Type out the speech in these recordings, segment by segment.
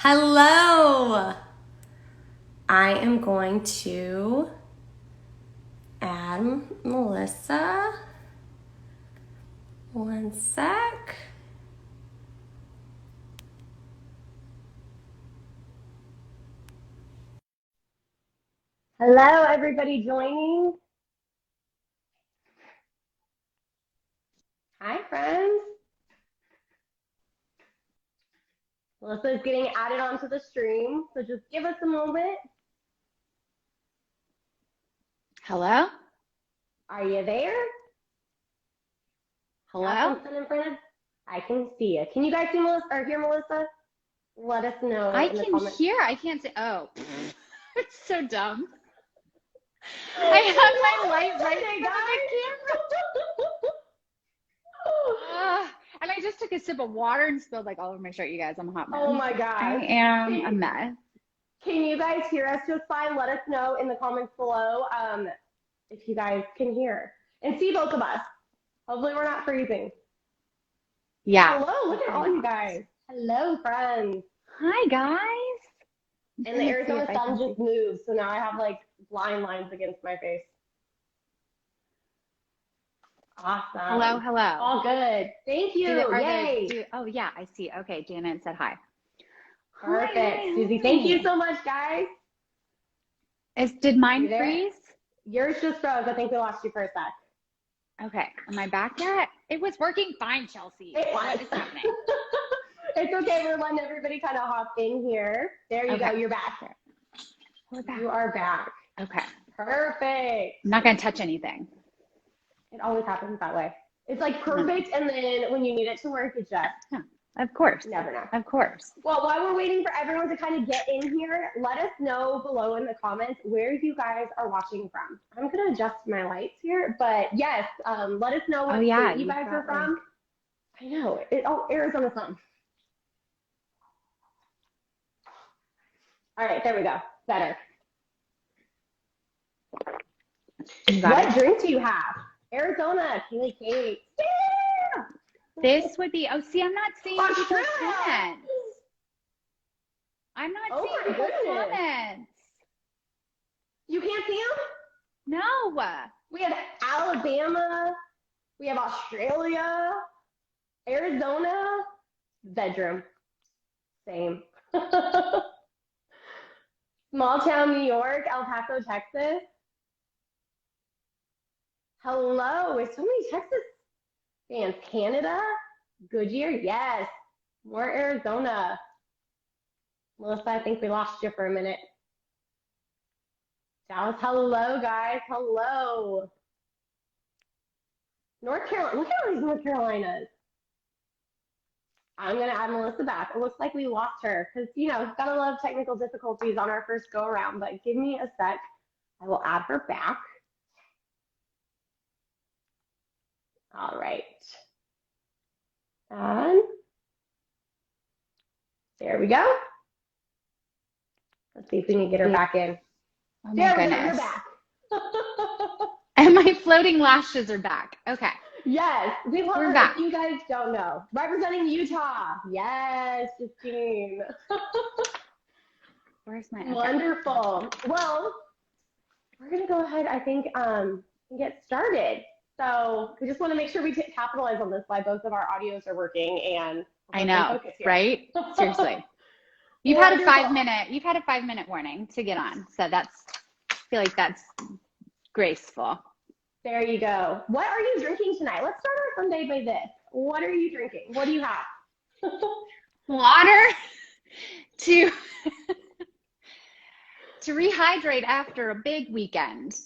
Hello. I am going to add Melissa. One sec. Hello, everybody joining. Hi, friends. Melissa is getting added onto the stream, so just give us a moment. Hello? Are you there? Hello? In front of. I can see you. Can you guys see Melissa or hear Melissa? Let us know I in the can comments. hear. I can't say. Oh, it's so dumb. I have my light right in front of the camera. And I just took a sip of water and spilled like all over my shirt, you guys. I'm a hot mess. Oh my gosh. I am a mess. Can you guys hear us just fine? Let us know in the comments below if you guys can hear and see both of us. Hopefully we're not freezing. Yeah. Hello, look at all you guys. Hello, friends. Hi, guys. And the Arizona sun just moved, so now I have like blind lines against my face. Awesome. Hello, hello. All good. Thank you. Yay. Oh, yeah, I see. Okay, Janet said hi. Perfect. Hi, Susie, thank you so much, guys. Did mine freeze? Yours just froze. I think we lost you for a sec. Okay. Am I back yet? It was working fine, Chelsea. What is happening? It's okay. We're letting everybody kind of hop in here. There you go. You're back. We're back. You are back. Okay. Perfect. I'm not going to touch anything. It always happens that way. It's like perfect, and then when you need it to work, it just. Yeah, of course. Never know. Of course. Well, while we're waiting for everyone to kind of get in here, let us know below in the comments where you guys are watching from. I'm going to adjust my lights here, but yes, let us know what state you guys are from. I know. Arizona sun. All right, there we go. Better. What drink do you have? Arizona, Keely Cake. Yeah! This would be, see, I'm not seeing people's comments. I'm not seeing people's comments. You can't see them? No. We have Alabama. We have Australia. Arizona. Bedroom. Same. Small town New York. El Paso, Texas. Hello. There's so many Texas fans. Canada. Goodyear. Yes. More Arizona. Melissa, I think we lost you for a minute. Dallas, hello, guys. Hello. North Carolina. Look at all these North Carolinas. I'm going to add Melissa back. It looks like we lost her because, gotta love technical difficulties on our first go around, but give me a sec. I will add her back. All right. And there we go. Let's see if we can get her back in. Oh my goodness. You're back. And my floating lashes are back. Okay. Yes, we're back. You guys don't know. Representing Utah. Yes, Justine. Where's my Wonderful. Well, we're going to go ahead, I think, and get started. So we just want to make sure we capitalize on this while both of our audios are working. And I know, right? Seriously. You've had a 5-minute warning to get on. So I feel like that's graceful. There you go. What are you drinking tonight? Let's start our Sunday by this. What are you drinking? What do you have? Water to rehydrate after a big weekend.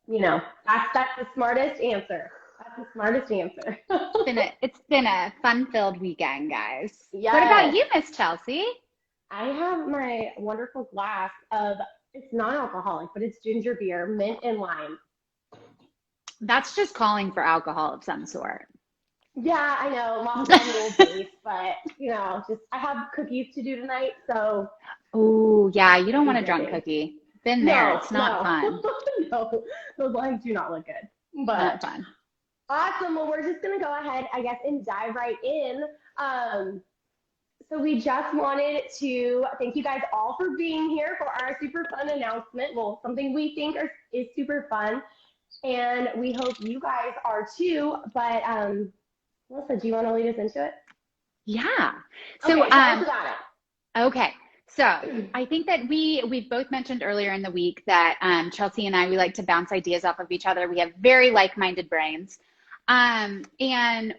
That's the smartest answer. That's the smartest answer. It's been a fun-filled weekend, guys. Yes. What about you, Miss Chelsea? I have my wonderful glass of, it's non-alcoholic, but it's ginger beer, mint and lime. That's just calling for alcohol of some sort. Yeah, I know. Mom's on the old base, but I have cookies to do tonight, so. Oh yeah, you don't want a drunk cookie. Been there. It's not fun. No, those lines do not look good. But not fun. Awesome. Well, we're just gonna go ahead, I guess, and dive right in. So we just wanted to thank you guys all for being here for our super fun announcement. Well, something we think is super fun, and we hope you guys are too. But Melissa, do you want to lead us into it? Yeah. So okay, tell us about it. Okay. So I think that we've both mentioned earlier in the week that Chelsea and I, we like to bounce ideas off of each other. We have very like-minded brains. And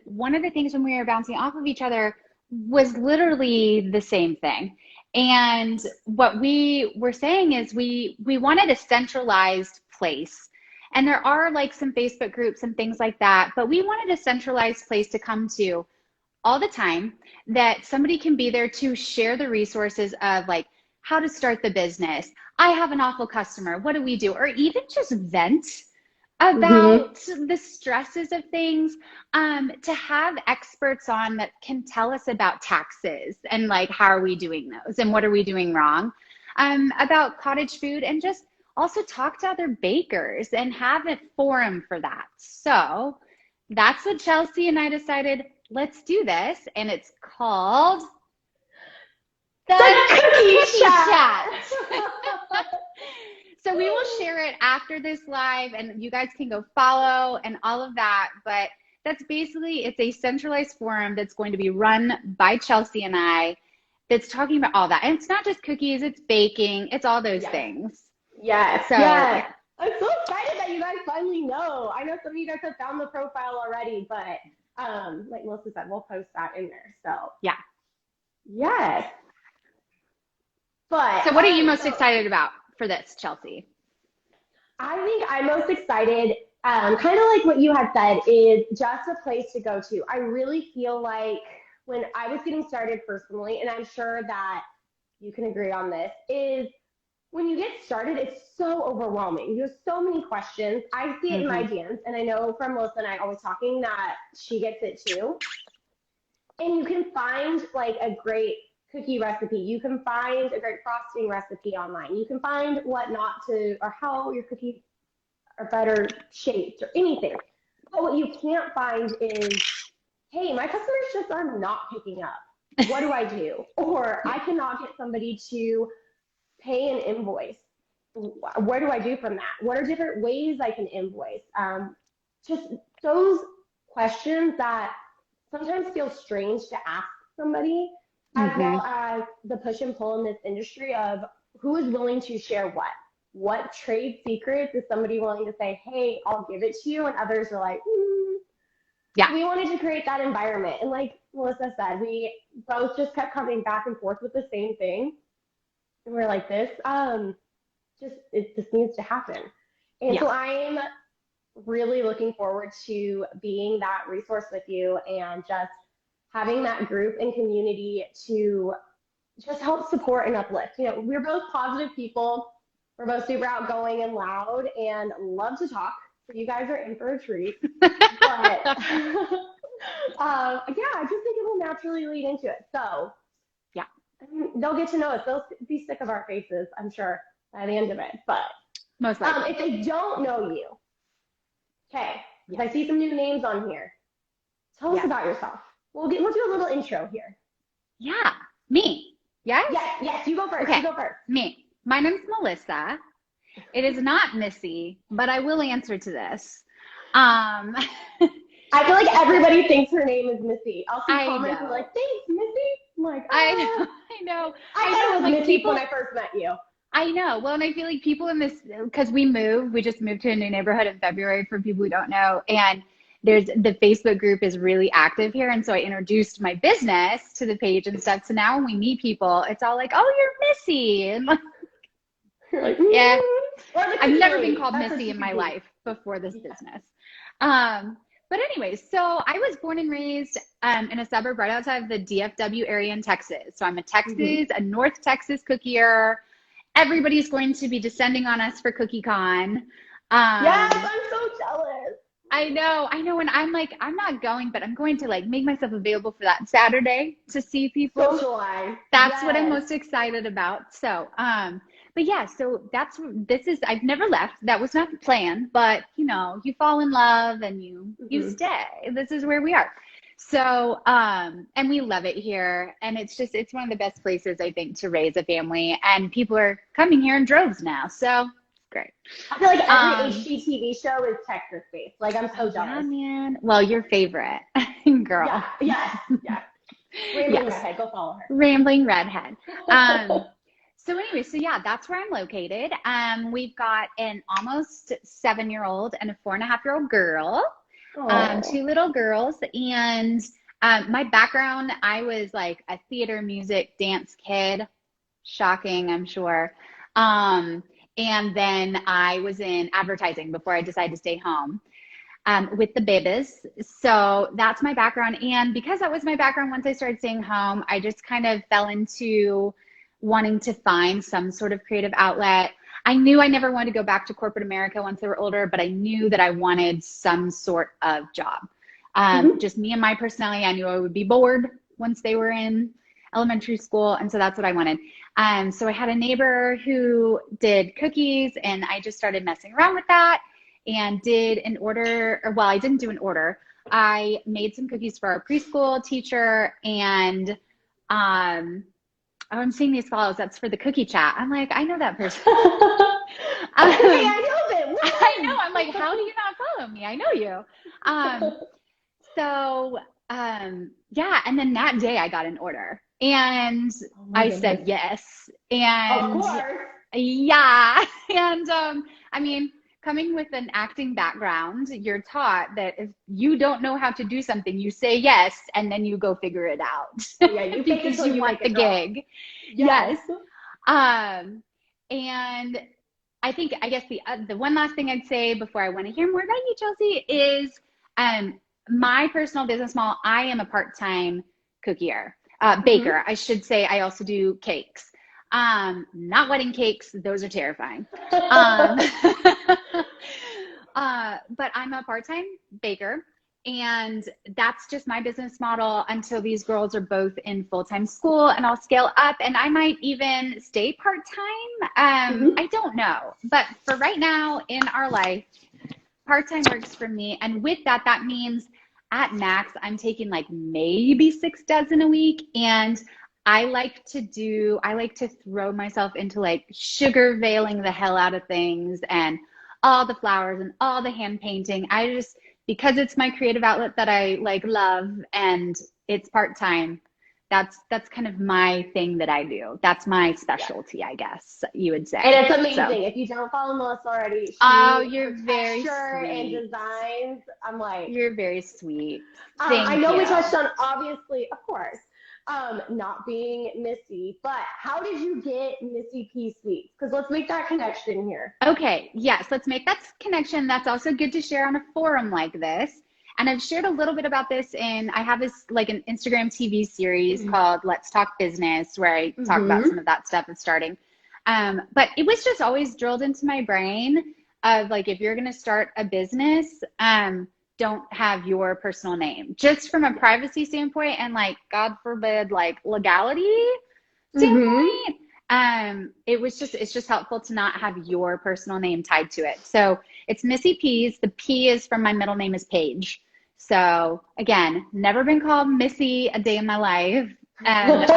one of the things when we were bouncing off of each other was literally the same thing. And what we were saying is we wanted a centralized place. And there are like some Facebook groups and things like that, but we wanted a centralized place to come to all the time that somebody can be there to share the resources of like how to start the business. I have an awful customer. What do we do? Or even just vent about the stresses of things, to have experts on that can tell us about taxes and like how are we doing those and what are we doing wrong, about cottage food, and just also talk to other bakers and have a forum for that. So that's what Chelsea and I decided, let's do this. And it's called the Cookie Chat. So we will share it after this live, and you guys can go follow and all of that. But that's basically, it's a centralized forum that's going to be run by Chelsea and I that's talking about all that. And it's not just cookies, it's baking, it's all those things. Yes. So, yes. I'm so excited that you guys finally know. I know some of you guys have found the profile already, but like Melissa said, we'll post that in there. So yeah. Yes. But so what are you most excited about for this, Chelsea? I think I'm most excited, kind of like what you had said, is just a place to go to. I really feel like when I was getting started personally, and I'm sure that you can agree on this, is when you get started, it's so overwhelming. You have so many questions. I see it in my DMs, and I know from Melissa and I always talking that she gets it too. And you can find like a great cookie recipe. You can find a great frosting recipe online. You can find what not to, or how your cookies are better shaped or anything. But what you can't find is, hey, my customers just are not picking up. What do I do? Or I cannot get somebody to pay an invoice. Where do I do from that? What are different ways I can invoice? Just those questions that sometimes feel strange to ask somebody, as well as the push and pull in this industry of who is willing to share what. What trade secrets is somebody willing to say, hey, I'll give it to you, and others are like, Yeah. We wanted to create that environment. And like Melissa said, we both just kept coming back and forth with the same thing. And we're like, it just needs to happen. And so I'm really looking forward to being that resource with you and just having that group and community to just help support and uplift. You know, we're both positive people. We're both super outgoing and loud and love to talk. So you guys are in for a treat. But I just think it will naturally lead into it. So they'll get to know us. They'll be sick of our faces, I'm sure, by the end of it. But most likely. If they don't know you, okay, I see some new names on here. Tell us about yourself. We'll do a little intro here. Yeah, me. Yes? Yes, you go first. Okay. You go first. Me. My name's Melissa. It is not Missy, but I will answer to this. I feel like everybody thinks her name is Missy. I'll see comments like, thanks, Missy. I'm like, I know. I thought it was like Missy when I first met you. I know. Well, and I feel like people in this, because we just moved to a new neighborhood in February for people who don't know. And the Facebook group is really active here. And so I introduced my business to the page and stuff. So now when we meet people, it's all like, oh, you're Missy. And like, yeah. I've never been called Missy in my life before this business. But anyways, so I was born and raised in a suburb right outside of the DFW area in Texas. So I'm a North Texas cookier. Everybody's going to be descending on us for CookieCon. Yes, I'm so jealous. I know. And I'm like, I'm not going, but I'm going to like make myself available for that Saturday to see people. Socialize. That's what I'm most excited about. So, but yeah, so I've never left. That was not the plan, but you know, you fall in love and you stay. This is where we are. So, and we love it here. And it's one of the best places, I think, to raise a family. And people are coming here in droves now. So it's great. I feel like every HGTV show is Texas-based. Like, I'm so jealous. Yeah, man. Well, your favorite girl. Yeah. Rambling Redhead. Go follow her. Rambling Redhead. So anyway, so yeah, that's where I'm located. We've got an almost 7-year-old and a 4.5-year-old girl. 2 little girls. And my background, I was like a theater, music, dance kid. Shocking, I'm sure. And then I was in advertising before I decided to stay home with the babies. So that's my background. And because that was my background, once I started staying home, I just kind of fell into wanting to find some sort of creative outlet. I knew I never wanted to go back to corporate America once they were older, but I knew that I wanted some sort of job. Just me and my personality, I knew I would be bored once they were in elementary school. And so that's what I wanted. So I had a neighbor who did cookies, and I just started messing around with that and did an order, or well, I didn't do an order. I made some cookies for our preschool teacher, and I'm seeing these follows. That's for the cookie chat. I'm like, I know that person. I know them. I know. I'm like, how do you not follow me? I know you. Yeah. And then that day I got an order, and I said yes. And of course. Yeah. And I mean, coming with an acting background, you're taught that if you don't know how to do something, you say yes, and then you go figure it out. Yeah, you because you want the gig. Yes. And I guess the one last thing I'd say before I want to hear more about you, Chelsea, is my personal business model. I am a part-time cookier, baker. I should say I also do cakes. Not wedding cakes. Those are terrifying. But I'm a part-time baker, and that's just my business model until these girls are both in full-time school, and I'll scale up, and I might even stay part-time. I don't know, but for right now in our life, part-time works for me. And with that, that means at max, I'm taking like maybe 6 dozen a week. And I like to throw myself into like sugar veiling the hell out of things and all the flowers and all the hand painting. Because it's my creative outlet that I like love, and it's part-time, that's kind of my thing that I do. That's my specialty, I guess you would say. And it's amazing. So, if you don't follow Melissa already, you're very sweet. And designs, I'm like, you're very sweet. I know we touched on, obviously, of course, not being Missy, but how did you get Missy P Sweets? Because let's make that connection here. Okay, yes, let's make that connection. That's also good to share on a forum like this. And I've shared a little bit about this I have this like an Instagram TV series called Let's Talk Business, where I talk about some of that stuff that's starting. But it was just always drilled into my brain of like, if you're going to start a business, don't have your personal name, just from a privacy standpoint and like, God forbid, like legality standpoint. It's just helpful to not have your personal name tied to it. So it's Missy P's. The P is from my middle name is Paige. So again, never been called Missy a day in my life. And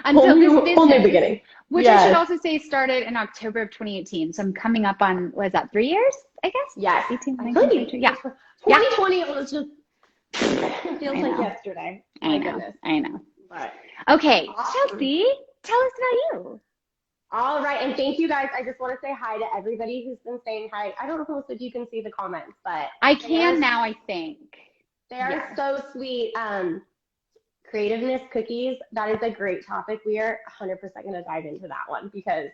until this business, beginning. Which I should also say started in October of 2018. So I'm coming up on, what is that, 3 years, I guess? Yes. 18, 19, yeah. 2020, it was just, it feels like yesterday. I know. But, okay, awesome. Chelsea, tell us about you. All right, and thank you guys. I just want to say hi to everybody who's been saying hi. I don't know if you can see the comments, but I can now, I think. They are so sweet. Creativeness cookies, that is a great topic. We are 100% going to dive into that one because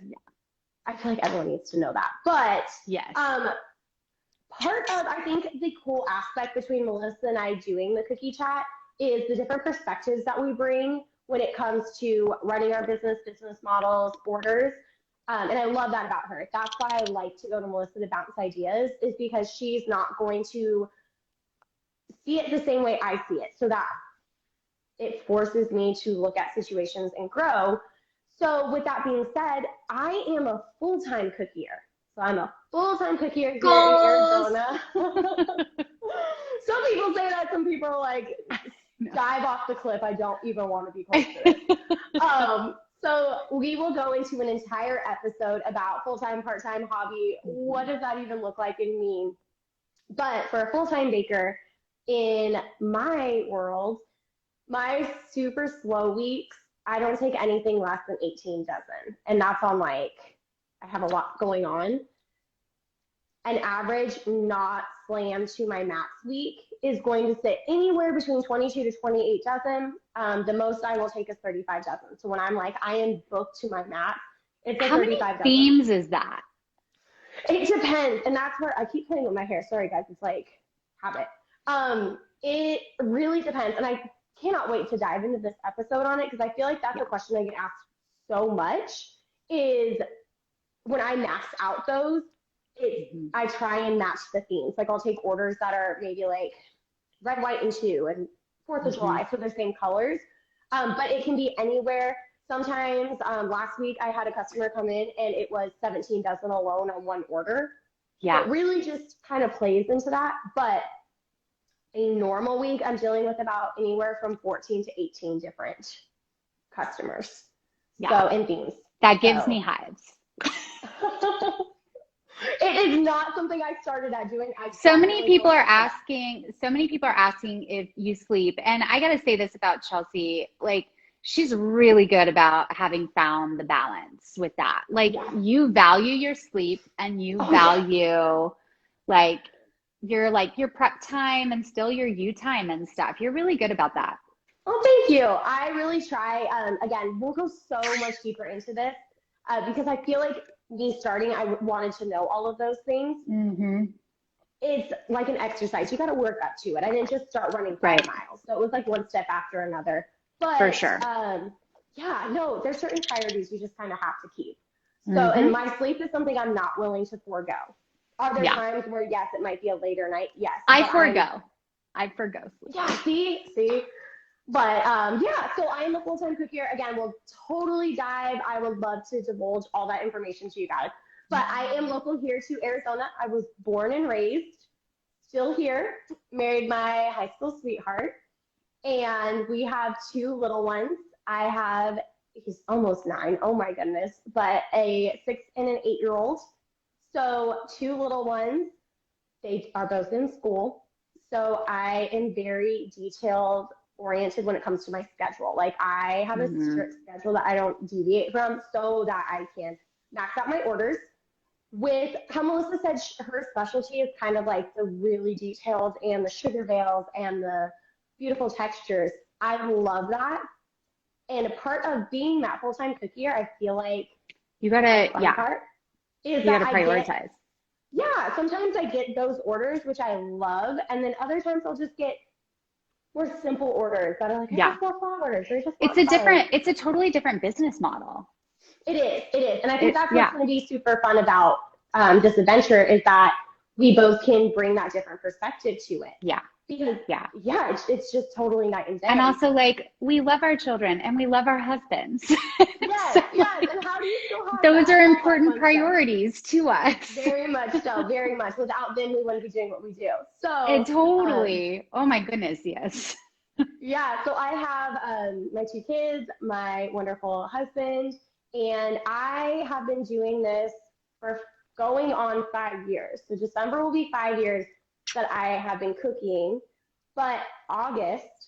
I feel like everyone needs to know that. But yes, part of, I think, the cool aspect between Melissa and I doing the cookie chat is the different perspectives that we bring when it comes to running our business models, orders. And I love that about her. That's why I like to go to Melissa to bounce ideas, is because she's not going to see it the same way I see it. So that it forces me to look at situations and grow. So with that being said, I am a full-time cookier. So I'm a full-time cookier here in Arizona. Some people say that. Some people are like, dive off the cliff. I don't even want to be close to this. So we will go into an entire episode about full-time, part-time, hobby. What does that even look like and mean? But for a full-time baker, in my world, my super slow weeks, I don't take anything less than 18 dozen. And that's on like, I have a lot going on. An average not slammed to my max week is going to sit anywhere between 22 to 28 dozen. The most I will take is 35 dozen. So when I'm like, I am booked to my max, it's a 35 dozen. How many themes is that? It depends. And that's where I keep playing with my hair. Sorry, guys. It's like habit. It really depends. And I cannot wait to dive into this episode on it because I feel like that's a question I get asked so much is when I max out those, I try and match the themes. Like I'll take orders that are maybe like red, white, and 2 and 4th of July, so they're the same colors. But it can be anywhere. Sometimes last week I had a customer come in and it was 17 dozen alone on one order. Yeah. So it really just kind of plays into that. But a normal week, I'm dealing with about anywhere from 14 to 18 different customers. Yeah. So, and themes. That gives me hives. It is not something I started at doing. So many people are asking if you sleep. And I got to say this about Chelsea, like she's really good about having found the balance with that. Like you value your sleep and you value like your prep time and still your you time and stuff. You're really good about that. Oh, thank you. I really try. Again, we'll go so much deeper into this because I feel like me starting, I wanted to know all of those things. Mm-hmm. It's like an exercise. You got to work up to it. I didn't just start running 5 miles. So it was like one step after another. But for sure. There's certain priorities you just kind of have to keep. So, and my sleep is something I'm not willing to forego. Are there times where, yes, it might be a later night? Yes. I forgo sleep. Yeah, see? But so I am a full-time cook here. Again, we'll totally dive. I would love to divulge all that information to you guys. But I am local here to Arizona. I was born and raised, still here, married my high school sweetheart. And we have 2 little ones. I have, he's almost 9, oh my goodness, but a 6 and an 8-year-old. So 2 little ones, they are both in school. So I am very detailed oriented when it comes to my schedule. Like I have a strict schedule that I don't deviate from so that I can max out my orders. With how Melissa said her specialty is kind of like the really detailed and the sugar veils and the beautiful textures. I love that. And a part of being that full-time cook here, I feel like you gotta prioritize. Sometimes I get those orders, which I love, and then other times I'll just get more simple orders that are like, I just want flowers. It's a totally different business model. It is. And I think that's what's going to be super fun about this adventure is that we both can bring that different perspective to it. Yeah. Because, it's just totally night and day. And also, like, we love our children and we love our husbands. Yes. And how do you still have those are important priorities to us. Very much so. Very much. Without them, we wouldn't be doing what we do. So totally. Oh my goodness, yes. So I have my 2 kids, my wonderful husband, and I have been doing this for going on 5 years. So December will be 5 years that I have been cooking, but August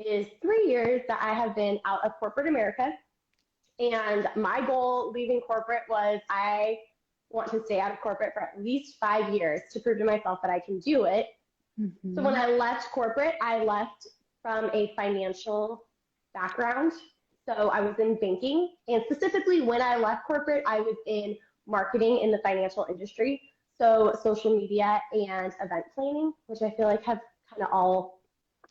is 3 years that I have been out of corporate America. And my goal leaving corporate was I want to stay out of corporate for at least 5 years to prove to myself that I can do it. Mm-hmm. So when I left corporate, I left from a financial background. So I was in banking, and specifically when I left corporate, I was in marketing in the financial industry. So social media and event planning, which I feel like have kind of all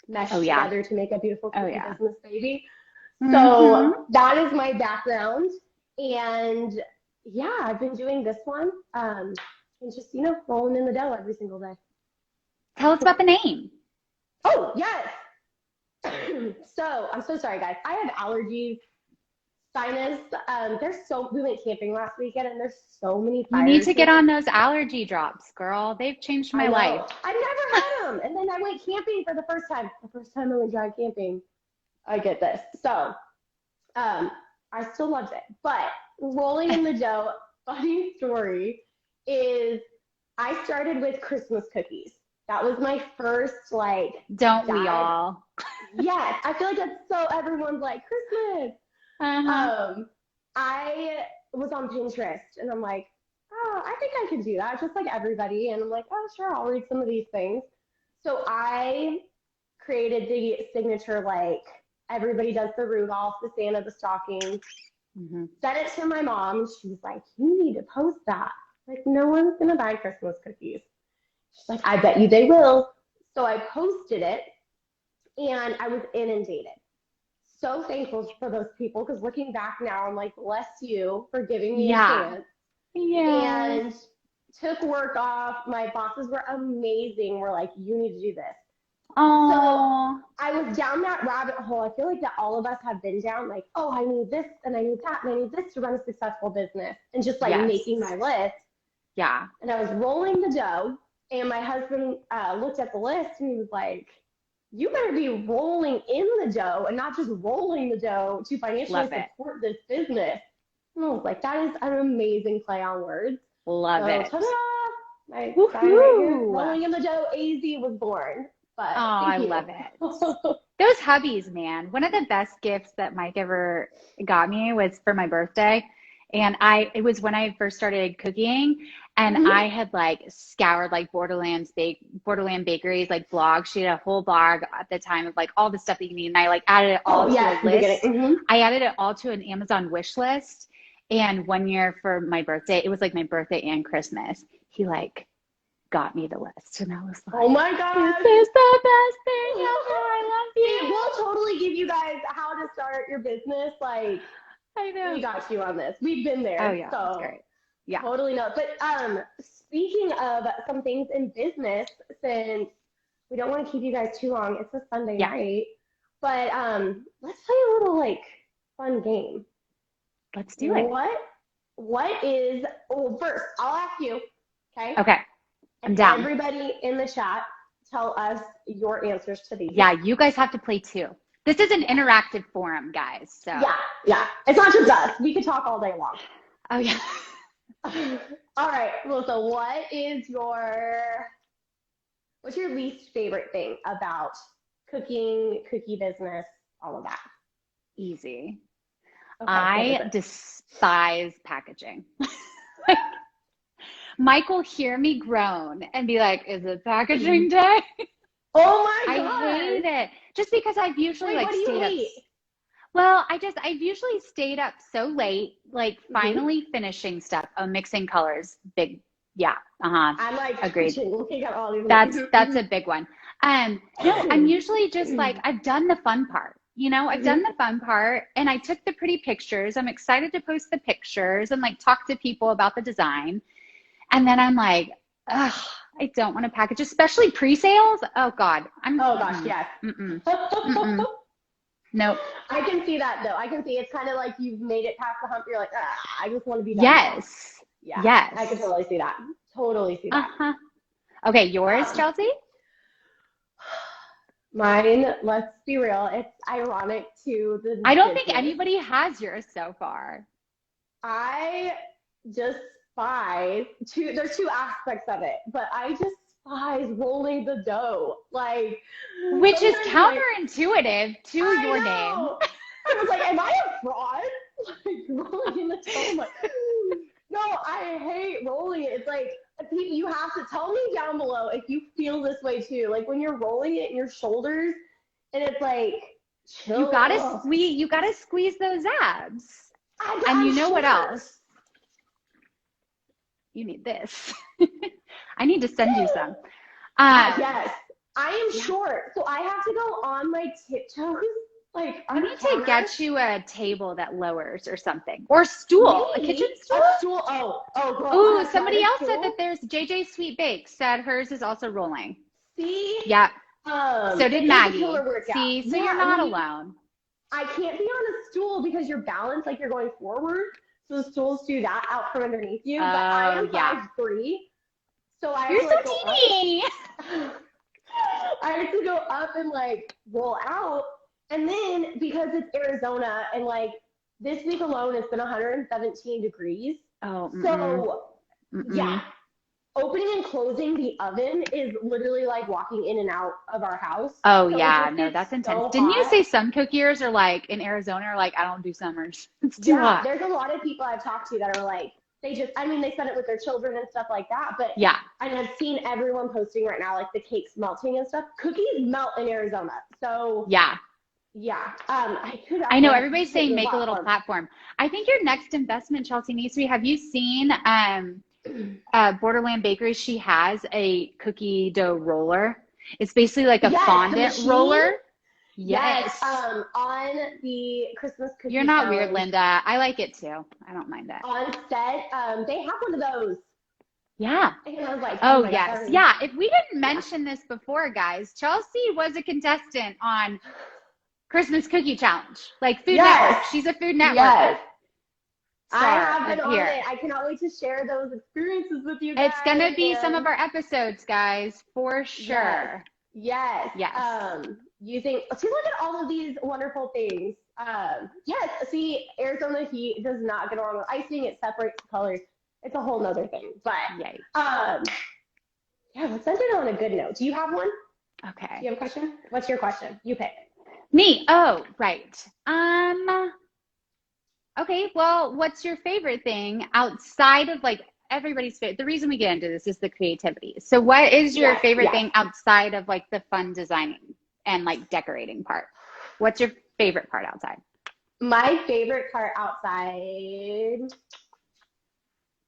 meshed together to make a beautiful business baby. So that is my background. And I've been doing this one and just, rolling in the dough every single day. Tell us about the name. Oh, yes. So I'm so sorry, guys. I have allergies sinus. We went camping last weekend and there's so many You fires need to get here. on those allergy drops, girl. They've changed I my life. know. I've never had them. And then I went camping for the first time. The first time I went dry camping, I get this. So, I still loved it. But rolling in the dough, funny story is I started with Christmas cookies. That was my first like Don't we dive. all? Yes, I feel like that's so everyone's like Christmas. Uh-huh. I was on Pinterest and I'm like, oh, I think I can do that, just like everybody. And I'm like, oh, sure, I'll read some of these things. So I created the signature, like everybody does the Rudolph, the Santa, the stockings. Mm-hmm. Sent it to my mom. She was like, you need to post that. Like, no one's going to buy Christmas cookies. She's like, I bet you they will. So I posted it and I was inundated. So thankful for those people because looking back now, I'm like, bless you for giving me a chance. Yeah. And took work off. My bosses were amazing. We're like, you need to do this. Oh. So I was down that rabbit hole. I feel like that all of us have been down, like, oh, I need this and I need that and I need this to run a successful business, and just like making my list. Yeah. And I was rolling the dough, and my husband looked at the list and he was like, you better be rolling in the dough and not just rolling the dough to financially support this business. And I was like, that is an amazing play on words. Love it. Ta-da! My sign right here, rolling in the dough, AZ was born. But I love it. Those hubbies, man. One of the best gifts that Mike ever got me was for my birthday. And it was when I first started cooking, and I had like scoured like Borderland Bakeries, like blog. She had a whole blog at the time of like all the stuff that you need. And I like added it all to a list. I added it all to an Amazon wish list. And one year for my birthday, it was like my birthday and Christmas, he like got me the list. And I was like, oh my God, this is the best thing ever. I love you. We'll totally give you guys how to start your business. Like, I know. We got you on this. We've been there. Oh, yeah. So That's great. Yeah. Totally know. But speaking of some things in business, since we don't want to keep you guys too long, it's a Sunday night. But let's play a little like fun game. Let's do it. What is, well, first, I'll ask you, okay? Okay. I'm down. Everybody in the chat, tell us your answers to these. Yeah, you guys have to play too. This is an interactive forum, guys. So yeah. It's not just us. We could talk all day long. Oh, yeah. All right, well, so what's your least favorite thing about cooking, cookie business, all of that? Easy. Okay, I despise packaging. Mike will hear me groan and be like, is it packaging day? Oh my God. I hate it. Just because I've usually what do you hate? Well, I've usually stayed up so late, like finally finishing stuff. Oh, mixing colors. Big. Yeah. I'm like, agreed. Looking at all these. That's a big one. No, I'm usually just like, I've done the fun part. You know, I've done the fun part and I took the pretty pictures. I'm excited to post the pictures and like talk to people about the design. And then I'm like, ugh, I don't want to package, especially pre-sales. Oh God. Oh gosh, yes. Nope. I can see that though. I can see it's kind of like you've made it past the hump. You're like, I just want to be done. Yes. Yeah. Yes. I can totally see that. Totally see that. Okay, yours, Chelsea? Mine, let's be real, it's ironic to the I don't think anybody has yours so far. I despise there's two aspects of it, but I despise rolling the dough. Like, which is counterintuitive to your name. I was like, am I a fraud? Like rolling in the dough. I'm like, no, I hate rolling it. It's like, you have to tell me down below if you feel this way too. Like when you're rolling it in your shoulders and it's like, chill. You gotta squeeze those abs. And you know what else? You need this. I need to send you some. Yes, I am short, so I have to go on my tiptoes. Like, I need to get you a table that lowers or something, or a stool, a kitchen stool. A stool. Oh, girl. Ooh, somebody else said that there's JJ Sweet Bake said hers is also rolling. See? Yeah. So did Maggie. See, so you're not alone. I can't be on a stool cool because you're balanced, like you're going forward. So the stools do that out from underneath you. But I am 5'3", so I You're have to so teeny. I have to go up and like roll out. And then because it's Arizona and like this week alone it's been 117 degrees. Oh, so yeah. Opening and closing the oven is literally like walking in and out of our house. Oh, so yeah. No, that's intense. So Didn't you say some cookiers are like in Arizona are like, I don't do summers. It's too hot. There's a lot of people I've talked to that are like, they spend it with their children and stuff like that. But yeah. And I've seen everyone posting right now, like the cakes melting and stuff. Cookies melt in Arizona. So yeah. Yeah. I know everybody's saying make a little platform. I think your next investment, Chelsea, needs to be, have you seen Borderland Bakery? She has a cookie dough roller. It's basically like a fondant roller. Yes. On the Christmas cookie. You're not weird, Linda. I like it too. I don't mind it. On set, they have one of those. Yeah. And I was like, oh yes. God. Yeah. If we didn't mention this before, guys, Chelsea was a contestant on Christmas Cookie Challenge, like Food Network. She's a Food Network. Yes. I have been on it. I cannot wait to share those experiences with you guys. It's going to be some of our episodes, guys, for sure. Yes. See, look at all of these wonderful things. Yes. See, Arizona heat does not get along with icing. It separates the colors. It's a whole nother thing. But, yeah, let's end it on a good note. Do you have one? Okay. Do you have a question? What's your question? You pick. Me? Oh, right. Okay, well, what's your favorite thing outside of like everybody's favorite? The reason we get into this is the creativity. So what is your favorite thing outside of like the fun designing and like decorating part? What's your favorite part outside? My favorite part outside,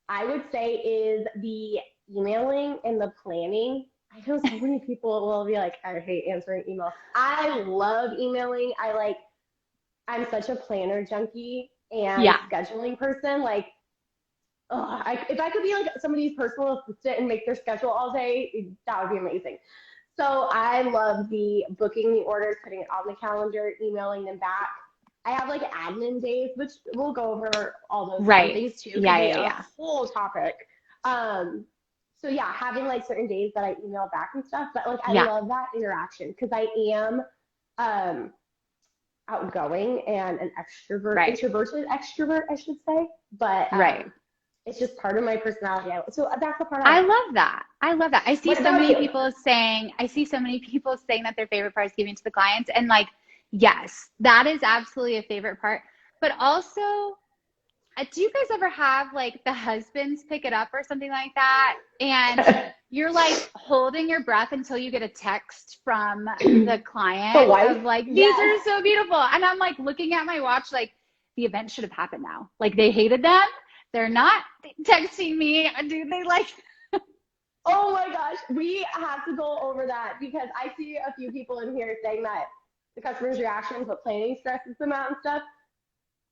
I would say, is the emailing and the planning. I know so many people will be like, I hate answering emails. I love emailing. I'm such a planner junkie and scheduling person. Like, if I could be like somebody's personal assistant and make their schedule all day, that would be amazing. So I love the booking the orders, putting it on the calendar, emailing them back. I have like admin days, which we'll go over all those things too. A whole topic. So yeah, having like certain days that I email back and stuff, but like I love that interaction because I am outgoing and an extrovert, introverted extrovert, I should say. But it's just part of my personality. So that's the part I love that. I love that. I see so many people saying that their favorite part is giving to the clients, and like, yes, that is absolutely a favorite part. But also, do you guys ever have like the husbands pick it up or something like that? And you're like holding your breath until you get a text from the client of like, these are so beautiful. And I'm like looking at my watch, like the event should have happened now. Like they hated them. They're not texting me. Do they like? Oh my gosh. We have to go over that because I see a few people in here saying that the customer's reactions, but planning stresses them out and stuff.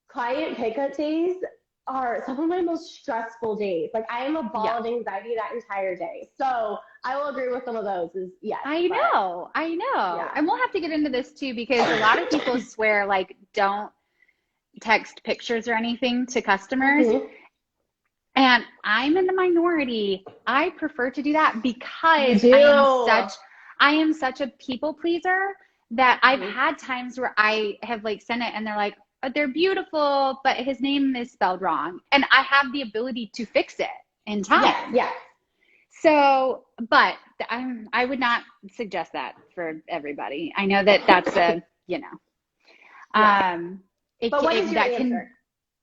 Client pickup days are some of my most stressful days. Like I am a ball of anxiety that entire day. So I will agree with some of those I know. Yeah. And we'll have to get into this too, because a lot of people swear like don't text pictures or anything to customers. Mm-hmm. And I'm in the minority. I prefer to do that because I am such a people pleaser that I've had times where I have like sent it and they're like, they're beautiful, but his name is spelled wrong. And I have the ability to fix it in time. Yeah. So, but I would not suggest that for everybody. I know that that's a, but what is your answer?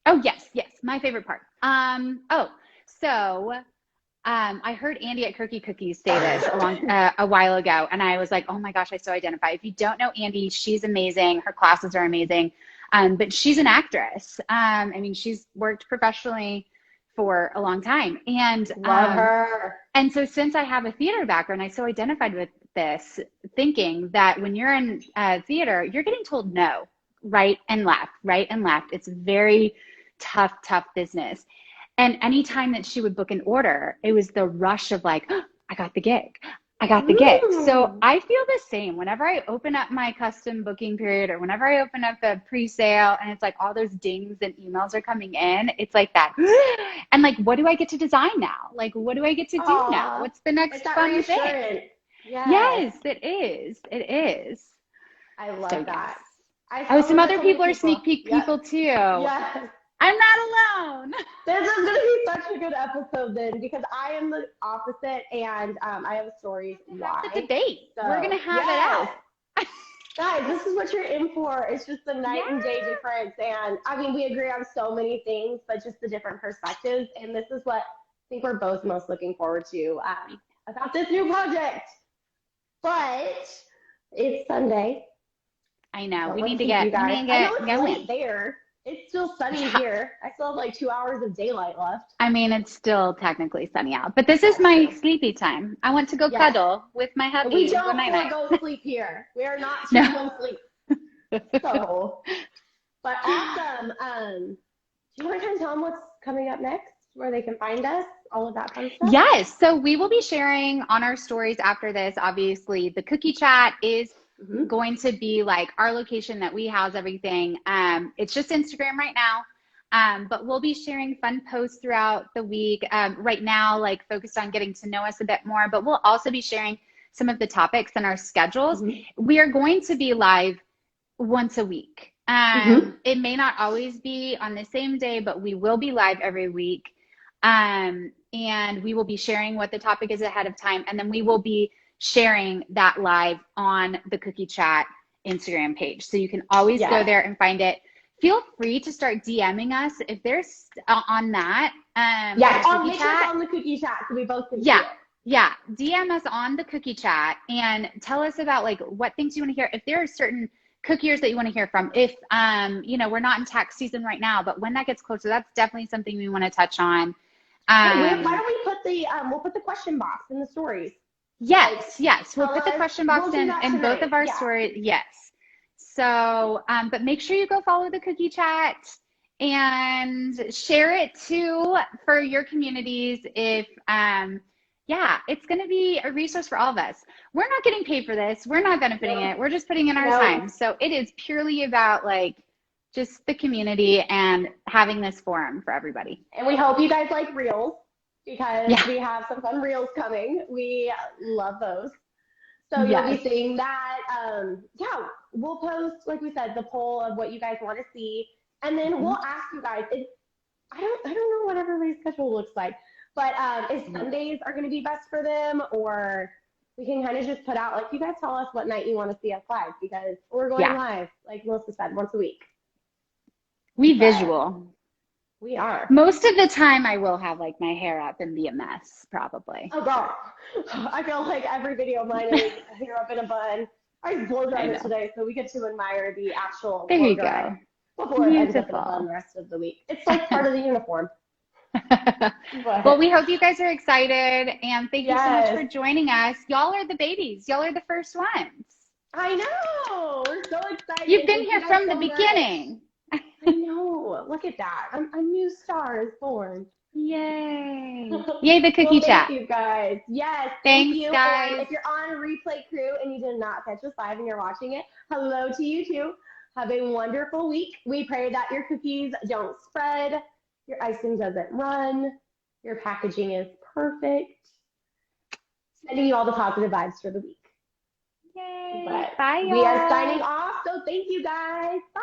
Oh, yes. My favorite part. I heard Andy at Kirky Cookies say this a while ago, and I was like, oh my gosh, I so identify. If you don't know Andy, she's amazing. Her classes are amazing. But she's an actress. I mean, she's worked professionally for a long time. And love her. And so since I have a theater background, I so identified with this, thinking that when you're in theater, you're getting told no, right and left. It's very tough business. And anytime that she would book an order, it was the rush of like, oh, I got the gig. I got the gift. So I feel the same whenever I open up my custom booking period or whenever I open up the pre-sale and it's like all those dings and emails are coming in, it's like that. And like, what do I get to design now? Like, what do I get to do now? What's the next fun thing? Yes, it is. It is. I love that. Yes. Some other people are sneak peek people too. Yes. I'm not alone. This is going to be such a good episode then, because I am the opposite, and I have stories why. It's a debate. So, we're going to have it out. Guys, this is what you're in for. It's just the night and day difference. And I mean, we agree on so many things, but just the different perspectives. And this is what I think we're both most looking forward to about this new project. But it's Sunday. I know. So we need to get I know it's late there. It's still sunny here. I still have like 2 hours of daylight left. I mean, it's still technically sunny out, but this is my sleepy time. I want to go cuddle with my hubby. We don't want to go sleep here. We are not children sleep. So, but awesome. Do you want to kind of tell them what's coming up next, where they can find us, all of that fun stuff? Yes. So we will be sharing on our stories after this. Obviously, the cookie chat is going to be like our location that we house everything. It's just Instagram right now, but we'll be sharing fun posts throughout the week. Right now, like focused on getting to know us a bit more, but we'll also be sharing some of the topics and our schedules. We are going to be live once a week. It may not always be on the same day, but we will be live every week. And we will be sharing what the topic is ahead of time. And then we will be sharing that live on the Cookie Chat Instagram page. So you can always go there and find it. Feel free to start DMing us if there's on that. Make sure it's on the Cookie Chat so we both can see it. Yeah, DM us on the Cookie Chat and tell us about like what things you want to hear. If there are certain cookiers that you want to hear from, if you know, we're not in tax season right now, but when that gets closer, that's definitely something we want to touch on. Why don't we put the we'll put the question box in the stories. Yes. We'll put the question box in both of our stories. Yes. So, but make sure you go follow the Cookie Chat and share it too for your communities. If, it's going to be a resource for all of us. We're not getting paid for this. We're not benefiting it. We're just putting in our time. So it is purely about like just the community and having this forum for everybody. And we hope you guys like reels, because we have some fun reels coming. We love those. So you'll be seeing that. We'll post, like we said, the poll of what you guys want to see. And then we'll ask you guys, I don't know what everybody's schedule looks like, but if Sundays are going to be best for them, or we can kind of just put out, like, you guys tell us what night you want to see us live, because we're going live, like Melissa said, once a week. Visual. We are. Most of the time I will have like my hair up and be a mess, probably. Oh God. I feel like every video of mine is hair up in a bun. I blow dried it today, so we get to admire the actual there you go. Before it ends up in a bun the rest of the week. It's like part of the uniform. Well, we hope you guys are excited, and thank you so much for joining us. Y'all are the babies. Y'all are the first ones. I know. We're so excited. You've been here from the beginning. I know. Look at that. A new star is born. Yay. Yay, the Cookie Chat. Thank you, guys. Yes. Thanks, you. guys. And if you're on Replay Crew and you did not catch us live and you're watching it, hello to you too. Have a wonderful week. We pray that your cookies don't spread, your icing doesn't run, your packaging is perfect. Sending you all the positive vibes for the week. Yay. But bye, y'all. We are signing off, so thank you, guys. Bye.